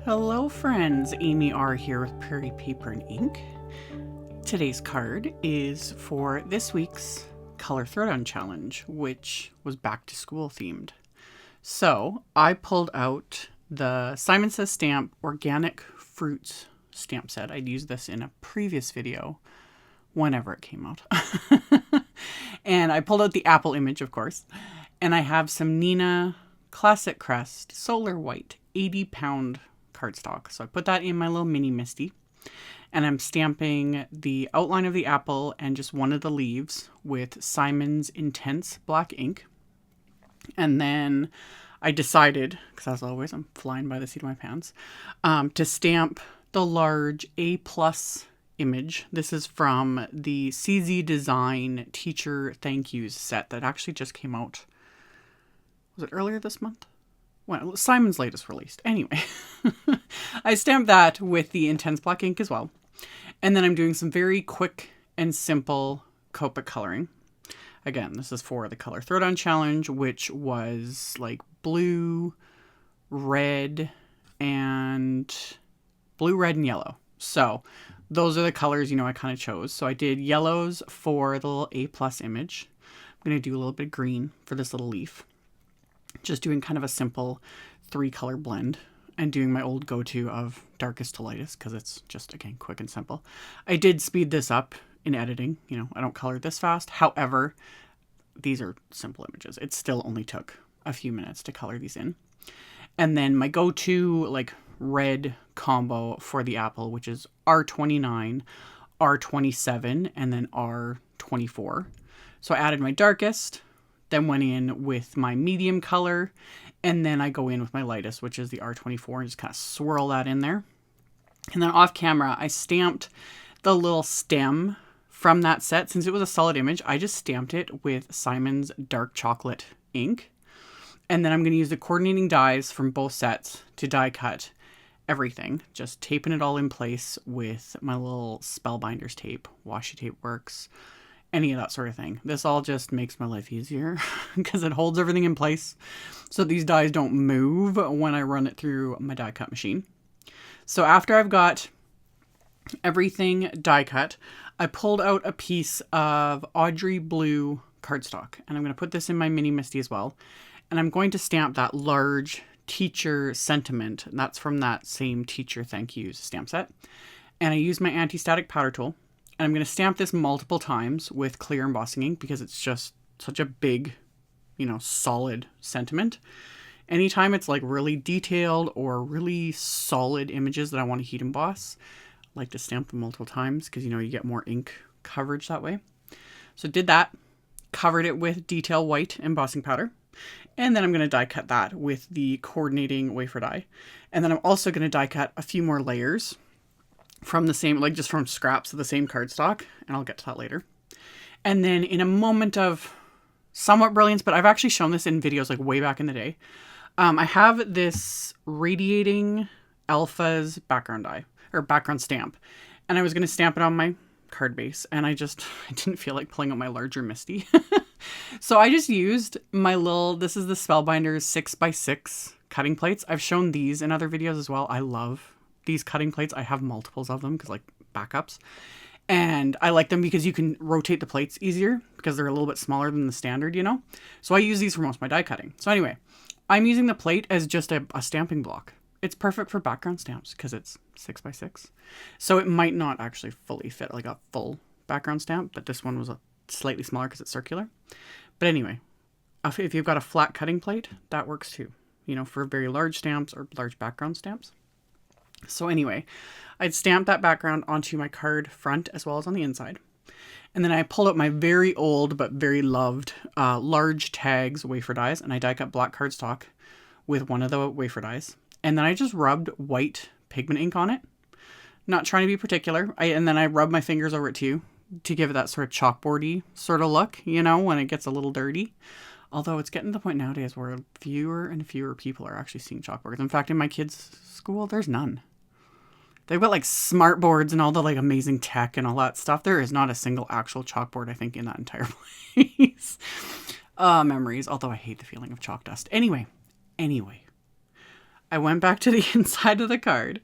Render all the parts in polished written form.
Hello friends, AmyR here with Prairie Paper and Ink. Today's card is for this week's Color Throwdown Challenge, which was back to school themed. So I pulled out the Simon Says Stamp Organic Fruits stamp set. I'd used this in a previous video, whenever it came out. And I pulled out the apple image, of course. And I have some Neenah Classic Crest Solar White 80-pound cardstock. So I put that in my little mini MISTI, and I'm stamping the outline of the apple and just one of the leaves with Simon's Intense black ink. And then I decided, because as always I'm flying by the seat of my pants, to stamp the large A+ image. This is from the CZ Design Teacher Thank Yous set that actually just came out. Was it earlier this month? Well, Simon's latest released. Anyway, I stamped that with the Intense black ink as well. And then I'm doing some very quick and simple Copic coloring. Again, this is for the Color Throwdown Challenge, which was like blue, red, and yellow. So those are the colors, I kind of chose. So I did yellows for the little A+ image. I'm going to do a little bit of green for this little leaf. Just doing kind of a simple 3-color blend and doing my old go-to of darkest to lightest because it's just, again, quick and simple. I did speed this up in editing. I don't color this fast. However, these are simple images. It still only took a few minutes to color these in. And then my go-to like red combo for the apple, which is R29, R27, and then R24. So I added my darkest, then went in with my medium color, and then I go in with my lightest, which is the R24, and just kind of swirl that in there. And then off camera, I stamped the little stem from that set. Since it was a solid image, I just stamped it with Simon's dark chocolate ink. And then I'm going to use the coordinating dies from both sets to die cut everything, just taping it all in place with my little Spellbinders tape. Washi tape works. Any of that sort of thing. This all just makes my life easier because it holds everything in place so these dies don't move when I run it through my die cut machine. So after I've got everything die cut, I pulled out a piece of AUDREY blue cardstock, and I'm going to put this in my mini MISTI as well. And I'm going to stamp that large teacher sentiment. And that's from that same Teacher Thank Yous stamp set. And I use my anti-static powder tool. And I'm going to stamp this multiple times with clear embossing ink because it's just such a big, solid sentiment. Anytime it's like really detailed or really solid images that I want to heat emboss, I like to stamp them multiple times because, you get more ink coverage that way. So did that, covered it with detail white embossing powder. And then I'm going to die cut that with the coordinating wafer die. And then I'm also going to die cut a few more layers from the same, just from scraps of the same cardstock, and I'll get to that later. And then in a moment of somewhat brilliance, but I've actually shown this in videos way back in the day, I have this Radiating Alpha's background die, or background stamp, and I was going to stamp it on my card base, and I didn't feel like pulling out my larger MISTI. So I just used my this is the Spellbinders 6x6 cutting plates. I've shown these in other videos as well. I love these cutting plates. I have multiples of them because backups, and I like them because you can rotate the plates easier because they're a little bit smaller than the standard, so I use these for most of my die cutting. So anyway, I'm using the plate as just a stamping block. It's perfect for background stamps because it's 6x6, so it might not actually fully fit like a full background stamp, but this one was slightly smaller because it's circular. But anyway, if you've got a flat cutting plate, that works too, for very large stamps or large background stamps. So anyway, I'd stamp that background onto my card front as well as on the inside. And then I pulled out my very old but very loved large tags wafer dies, and I die cut black cardstock with one of the wafer dies. And then I just rubbed white pigment ink on it. Not trying to be particular. And then I rubbed my fingers over it too to give it that sort of chalkboardy sort of look, when it gets a little dirty. Although it's getting to the point nowadays where fewer and fewer people are actually seeing chalkboards. In fact, in my kids' school, there's none. They've got smart boards and all the amazing tech and all that stuff. There is not a single actual chalkboard, I think, in that entire place. Memories. Although I hate the feeling of chalk dust. Anyway. I went back to the inside of the card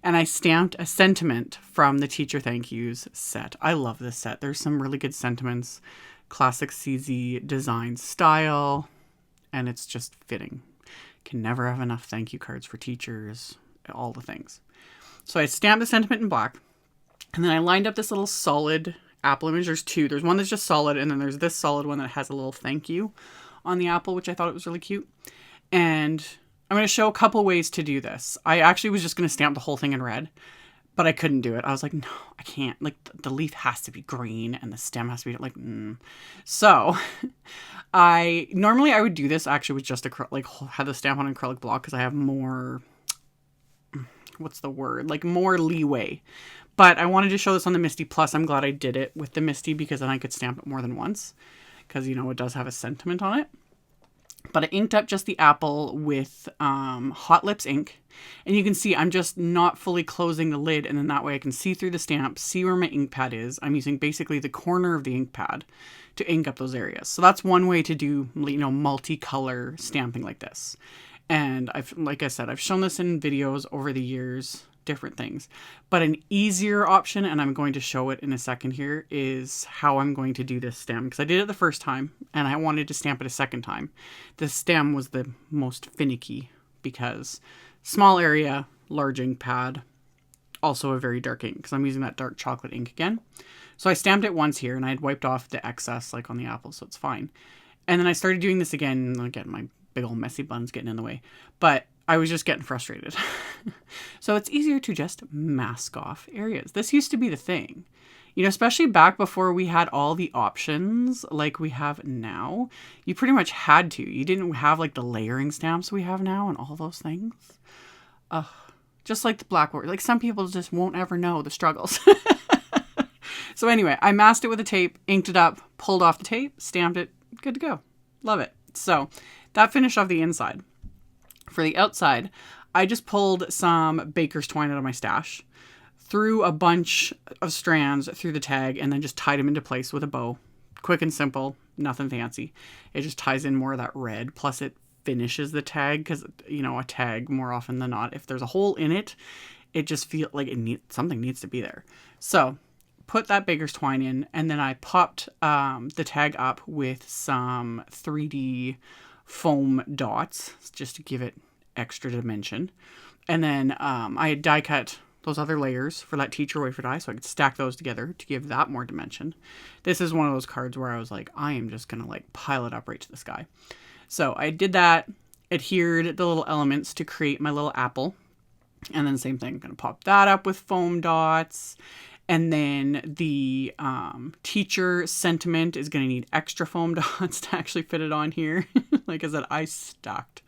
and I stamped a sentiment from the Teacher Thank Yous set. I love this set. There's some really good sentiments, classic CZ design style, and it's just fitting. Can never have enough thank you cards for teachers, all the things. So I stamped the sentiment in black, and then I lined up this little solid apple image. There's two. There's one that's just solid, and then there's this solid one that has a little thank you on the apple, which I thought it was really cute. And I'm going to show a couple ways to do this. I actually was just going to stamp the whole thing in red, but I couldn't do it. I was like, no, I can't. Like, the leaf has to be green and the stem has to be like, So normally I would do this actually with just have the stamp on an acrylic block because I have more, what's the word? Like more leeway. But I wanted to show this on the MISTI. Plus, I'm glad I did it with the MISTI because then I could stamp it more than once because, you know, it does have a sentiment on it. But I inked up just the apple with Hot Lips ink. And you can see I'm just not fully closing the lid. And then that way I can see through the stamp, see where my ink pad is. I'm using basically the corner of the ink pad to ink up those areas. So that's one way to do, you know, multicolor stamping like this. And like I said, I've shown this in videos over the years, different things. But an easier option, and I'm going to show it in a second here, is how I'm going to do this stem. Because I did it the first time, and I wanted to stamp it a second time. The stem was the most finicky because small area, large ink pad, also a very dark ink because I'm using that dark chocolate ink again. So I stamped it once here, and I had wiped off the excess like on the apple, so it's fine. And then I started doing this again, and again, my big old messy bun's getting in the way. But I was just getting frustrated. So it's easier to just mask off areas. This used to be the thing, you know, especially back before we had all the options like we have now. You pretty much had to. You didn't have like the layering stamps we have now and all those things. Just like the blackboard. Like some people just won't ever know the struggles. So anyway, I masked it with a tape, inked it up, pulled off the tape, stamped it. Good to go. Love it. So that finished off the inside. For the outside, I just pulled some baker's twine out of my stash, threw a bunch of strands through the tag, and then just tied them into place with a bow. Quick and simple, nothing fancy. It just ties in more of that red, plus it finishes the tag, because, you know, a tag, more often than not, if there's a hole in it, it just feels like something needs to be there. So, put that baker's twine in, and then I popped the tag up with some 3D foam dots just to give it extra dimension. And then I had die cut those other layers for that teacher wafer die so I could stack those together to give that more dimension. This is one of those cards where I was like, I am just gonna like pile it up right to the sky. So I did that, adhered the little elements to create my little apple, and then same thing, I'm gonna pop that up with foam dots. And then the teacher sentiment is going to need extra foam dots to actually fit it on here. Like I said, I stacked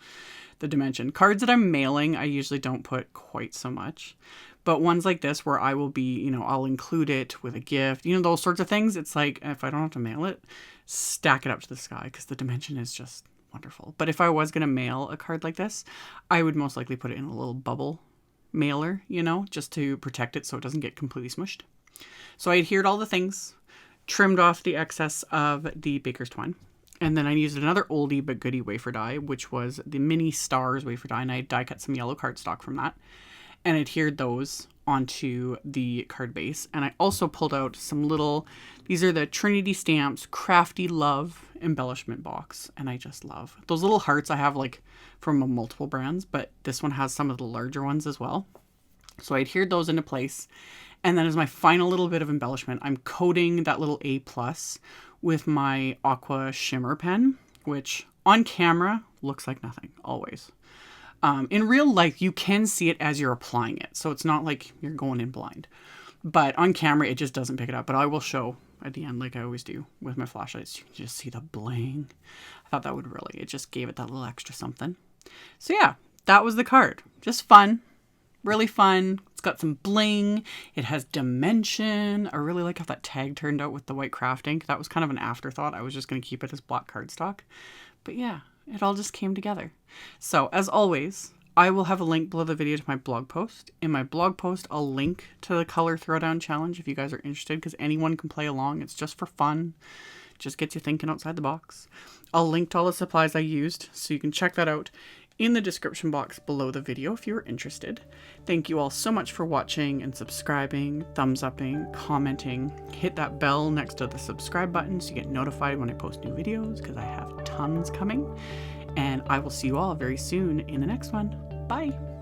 the dimension. Cards that I'm mailing, I usually don't put quite so much. But ones like this where I will be, you know, I'll include it with a gift. You know, those sorts of things. It's like, if I don't have to mail it, stack it up to the sky because the dimension is just wonderful. But if I was going to mail a card like this, I would most likely put it in a little bubble mailer, you know, just to protect it so it doesn't get completely smushed. So I adhered all the things, trimmed off the excess of the baker's twine, and then I used another oldie but goodie wafer die, which was the mini stars wafer die, and I die cut some yellow cardstock from that and adhered those onto the card base. And I also pulled out some little, these are the Trinity Stamps Crafty Love embellishment box, and I just love those little hearts. I have like from multiple brands, but this one has some of the larger ones as well. So I adhered those into place. And then as my final little bit of embellishment, I'm coating that little A+ with my Aqua Shimmer pen, which on camera looks like nothing, always. In real life, you can see it as you're applying it. So it's not like you're going in blind. But on camera, it just doesn't pick it up. But I will show at the end, like I always do with my flashlights. You can just see the bling. I thought that would really, it just gave it that little extra something. So yeah, that was the card. Just fun. Really fun. It's got some bling. It has dimension. I really like how that tag turned out with the white craft ink. That was kind of an afterthought. I was just going to keep it as black cardstock. But yeah, it all just came together. So as always, I will have a link below the video to my blog post. In my blog post, I'll link to the Color Throwdown Challenge if you guys are interested, because anyone can play along. It's just for fun. Just gets you thinking outside the box. I'll link to all the supplies I used, so you can check that out in the description box below the video if you're interested. Thank you all so much for watching and subscribing, thumbs upping, commenting. Hit that bell next to the subscribe button so you get notified when I post new videos, because I have tons coming. And I will see you all very soon in the next one. Bye!